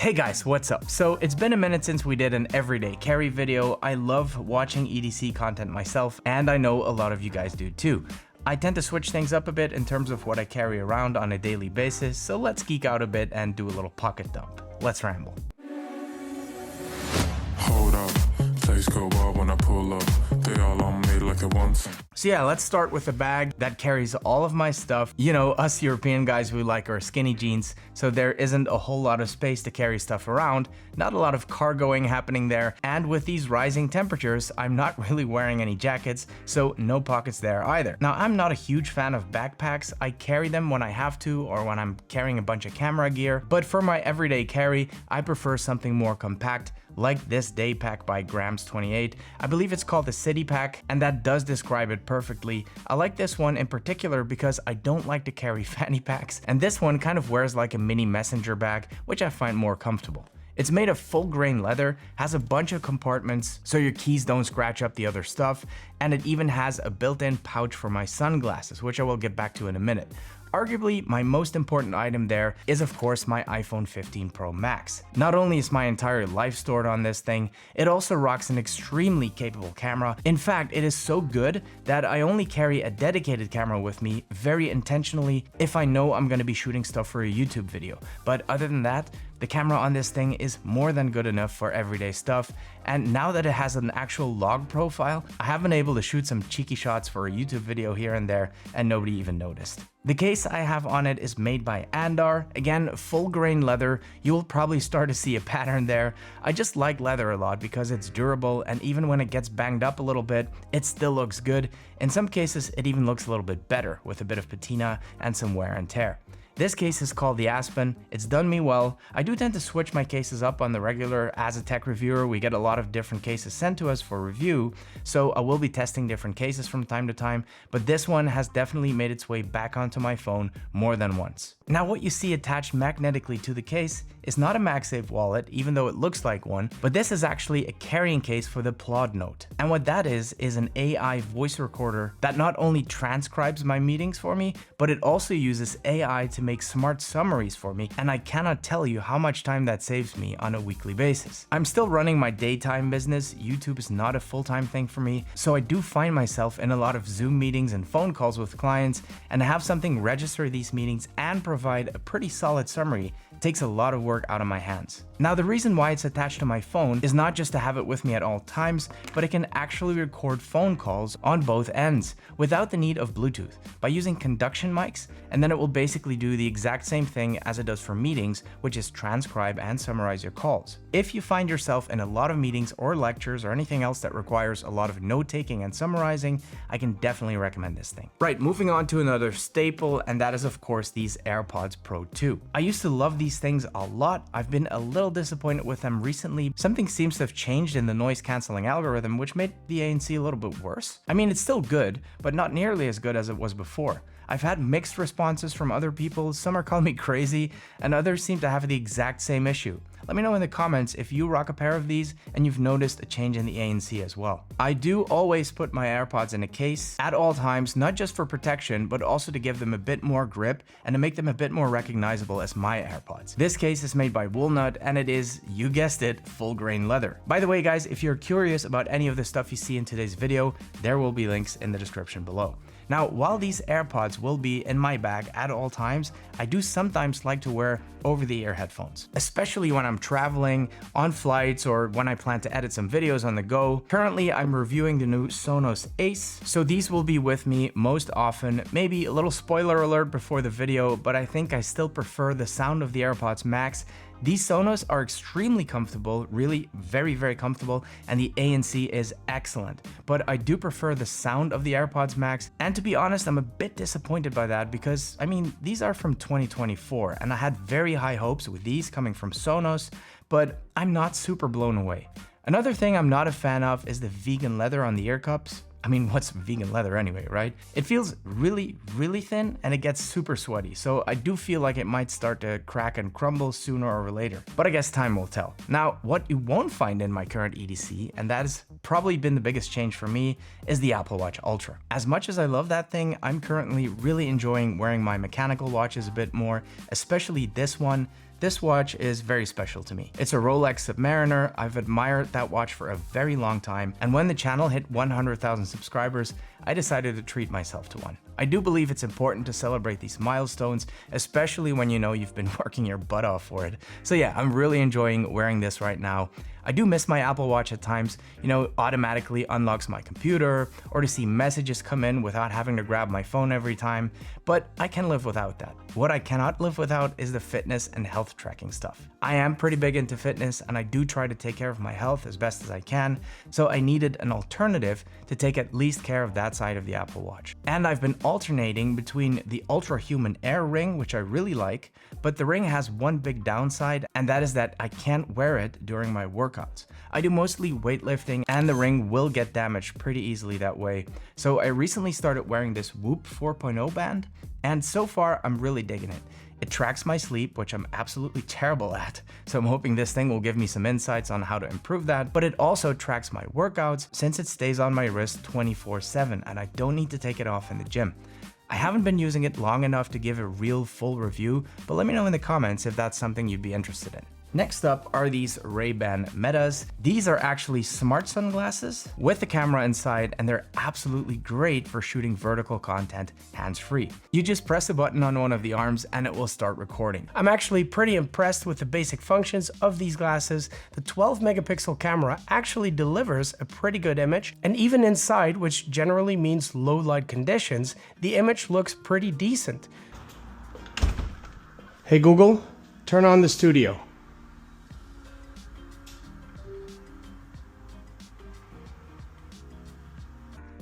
Hey guys, what's up? So it's been a minute since we did an everyday carry video. I love watching EDC content myself, and I know a lot of you guys do too. I tend to switch things up a bit in terms of what I carry around on a daily basis, so let's geek out a bit and do a little pocket dump. Let's ramble. Hold up, things go wild when I pull up. They all on me like it once. So yeah, let's start with a bag that carries all of my stuff. You know, us European guys, we like our skinny jeans, so there isn't a whole lot of space to carry stuff around, not a lot of cargoing happening there, and with these rising temperatures, I'm not really wearing any jackets, so no pockets there either. Now, I'm not a huge fan of backpacks. I carry them when I have to or when I'm carrying a bunch of camera gear, but for my everyday carry, I prefer something more compact, like this day pack by Grams28. I believe it's called the City Pack, and that does describe it perfectly. I like this one in particular because I don't like to carry fanny packs, and this one kind of wears like a mini messenger bag, which I find more comfortable. It's made of full grain leather, has a bunch of compartments so your keys don't scratch up the other stuff, and it even has a built-in pouch for my sunglasses, which I will get back to in a minute. Arguably, my most important item there is of course my iPhone 15 Pro Max. Not only is my entire life stored on this thing, it also rocks an extremely capable camera. In fact, it is so good that I only carry a dedicated camera with me very intentionally if I know I'm going to be shooting stuff for a YouTube video. But other than that, the camera on this thing is more than good enough for everyday stuff, and now that it has an actual log profile, I have been able to shoot some cheeky shots for a YouTube video here and there, and nobody even noticed. The case I have on it is made by Andar, again full grain leather. You will probably start to see a pattern there. I just like leather a lot because it's durable, and even when it gets banged up a little bit, it still looks good. In some cases, it even looks a little bit better with a bit of patina and some wear and tear. This case is called the Aspen. It's done me well. I do tend to switch my cases up on the regular. As a tech reviewer, we get a lot of different cases sent to us for review, so I will be testing different cases from time to time, but this one has definitely made its way back onto my phone more than once. Now, what you see attached magnetically to the case is not a MagSafe wallet, even though it looks like one, but this is actually a carrying case for the Planote. And what that is an AI voice recorder that not only transcribes my meetings for me, but it also uses AI to make smart summaries for me, and I cannot tell you how much time that saves me on a weekly basis. I'm still running my daytime business. YouTube is not a full-time thing for me, so I do find myself in a lot of Zoom meetings and phone calls with clients, and to have something register these meetings and provide a pretty solid summary takes a lot of work out of my hands. Now, the reason why it's attached to my phone is not just to have it with me at all times, but it can actually record phone calls on both ends without the need of Bluetooth by using conduction mics, and then it will basically do the exact same thing as it does for meetings, which is transcribe and summarize your calls. If you find yourself in a lot of meetings or lectures or anything else that requires a lot of note-taking and summarizing, I can definitely recommend this thing. Right, moving on to another staple, and that is of course these AirPods Pro 2. I used to love these things a lot. I've been a little disappointed with them recently. Something seems to have changed in the noise cancelling algorithm, which made the ANC a little bit worse. I mean, it's still good, but not nearly as good as it was before. I've had mixed responses from other people. Some are calling me crazy, and others seem to have the exact same issue. Let me know in the comments if you rock a pair of these and you've noticed a change in the ANC as well. I do always put my AirPods in a case at all times, not just for protection, but also to give them a bit more grip and to make them a bit more recognizable as my AirPods. This case is made by Walnut, and it is, you guessed it, full grain leather. By the way, guys, if you're curious about any of the stuff you see in today's video, there will be links in the description below. Now, while these AirPods will be in my bag at all times, I do sometimes like to wear over-the-ear headphones, especially when I'm traveling, on flights, or when I plan to edit some videos on the go. Currently, I'm reviewing the new Sonos Ace, so these will be with me most often. Maybe a little spoiler alert before the video, but I think I still prefer the sound of the AirPods Max. These Sonos are extremely comfortable, really very, very comfortable, and the ANC is excellent. But I do prefer the sound of the AirPods Max, and to be honest, I'm a bit disappointed by that because, I mean, these are from 2024, and I had very high hopes with these coming from Sonos, but I'm not super blown away. Another thing I'm not a fan of is the vegan leather on the ear cups. I mean, what's vegan leather anyway, right? It feels really, really thin, and it gets super sweaty, so I do feel like it might start to crack and crumble sooner or later, but I guess time will tell. Now, what you won't find in my current EDC, and that has probably been the biggest change for me, is the Apple Watch Ultra. As much as I love that thing, I'm currently really enjoying wearing my mechanical watches a bit more, especially this one. This watch is very special to me. It's a Rolex Submariner. I've admired that watch for a very long time, and when the channel hit 100,000 subscribers, I decided to treat myself to one. I do believe it's important to celebrate these milestones, especially when you know you've been working your butt off for it. So yeah, I'm really enjoying wearing this right now. I do miss my Apple Watch at times, automatically unlocks my computer, or to see messages come in without having to grab my phone every time, but I can live without that. What I cannot live without is the fitness and health tracking stuff. I am pretty big into fitness, and I do try to take care of my health as best as I can, so I needed an alternative to take at least care of that side of the Apple Watch. And I've been alternating between the Ultra Human Air ring, which I really like, but the ring has one big downside, and that is that I can't wear it during my workouts. I do mostly weightlifting, and the ring will get damaged pretty easily that way. So I recently started wearing this Whoop 4.0 band, and so far I'm really digging it. It tracks my sleep, which I'm absolutely terrible at, so I'm hoping this thing will give me some insights on how to improve that, but it also tracks my workouts since it stays on my wrist 24/7 and I don't need to take it off in the gym. I haven't been using it long enough to give a real full review, but let me know in the comments if that's something you'd be interested in. Next up are these Ray-Ban Metas. These are actually smart sunglasses with a camera inside, and they're absolutely great for shooting vertical content hands-free. You just press a button on one of the arms and it will start recording. I'm actually pretty impressed with the basic functions of these glasses. The 12 megapixel camera actually delivers a pretty good image, and even inside, which generally means low light conditions, the image looks pretty decent. Hey Google, turn on the studio.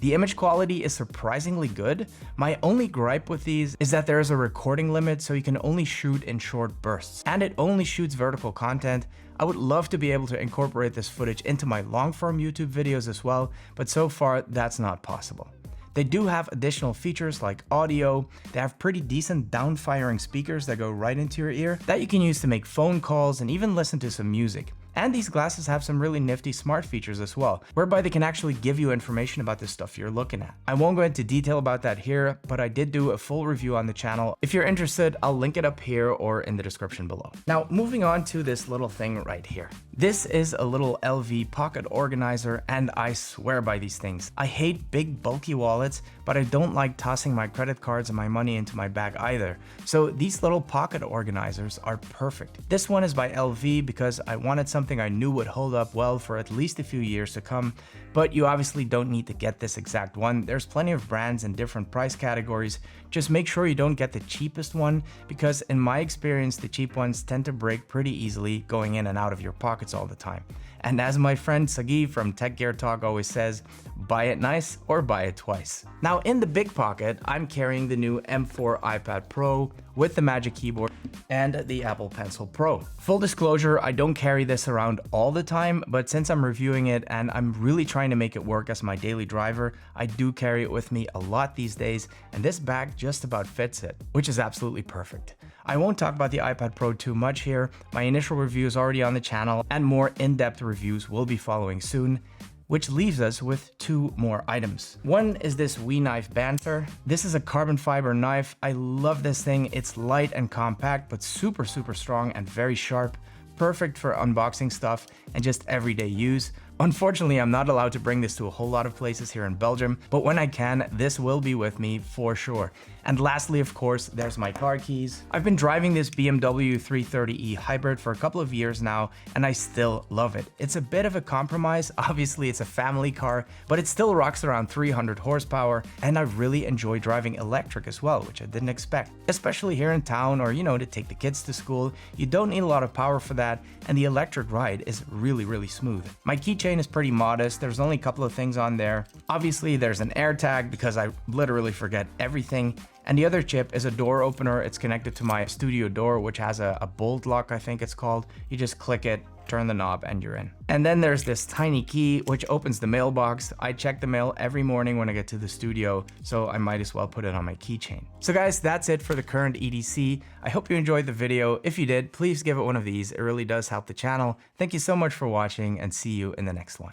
The image quality is surprisingly good. My only gripe with these is that there is a recording limit, so you can only shoot in short bursts, and it only shoots vertical content. I would love to be able to incorporate this footage into my long-form YouTube videos as well, but so far that's not possible. They do have additional features like audio. They have pretty decent down-firing speakers that go right into your ear that you can use to make phone calls and even listen to some music. And these glasses have some really nifty smart features as well, whereby they can actually give you information about the stuff you're looking at. I won't go into detail about that here, but I did do a full review on the channel. If you're interested, I'll link it up here or in the description below. Now, moving on to this little thing right here. This is a little LV pocket organizer, and I swear by these things. I hate big bulky wallets, but I don't like tossing my credit cards and my money into my bag either. So these little pocket organizers are perfect. This one is by LV because I wanted something I knew would hold up well for at least a few years to come, but you obviously don't need to get this exact one. There's plenty of brands in different price categories. Just make sure you don't get the cheapest one, because in my experience, the cheap ones tend to break pretty easily going in and out of your pockets all the time. And as my friend Sagi from Tech Gear Talk always says, buy it nice or buy it twice. Now in the big pocket, I'm carrying the new M4 iPad Pro with the Magic Keyboard and the Apple Pencil Pro. Full disclosure, I don't carry this around all the time, but since I'm reviewing it and I'm really trying to make it work as my daily driver, I do carry it with me a lot these days, and this bag just about fits it, which is absolutely perfect. I won't talk about the iPad Pro too much here. My initial review is already on the channel, and more in-depth reviews will be following soon, which leaves us with two more items. One is this WeKnife Banter. This is a carbon fiber knife. I love this thing. It's light and compact, but super strong and very sharp. Perfect for unboxing stuff and just everyday use. Unfortunately, I'm not allowed to bring this to a whole lot of places here in Belgium, but when I can, this will be with me for sure. And lastly, of course, there's my car keys. I've been driving this BMW 330e hybrid for a couple of years now, and I still love it. It's a bit of a compromise. Obviously, it's a family car, but it still rocks around 300 horsepower, and I really enjoy driving electric as well, which I didn't expect. Especially here in town, or to take the kids to school, you don't need a lot of power for that, and the electric ride is really smooth. My keychain is pretty modest. There's only a couple of things on there. Obviously, there's an AirTag because I literally forget everything. And the other chip is a door opener. It's connected to my studio door, which has a bolt lock, I think it's called. You just click it, turn the knob, and you're in. And then there's this tiny key, which opens the mailbox. I check the mail every morning when I get to the studio, so I might as well put it on my keychain. So guys, that's it for the current EDC. I hope you enjoyed the video. If you did, please give it one of these. It really does help the channel. Thank you so much for watching, and see you in the next one.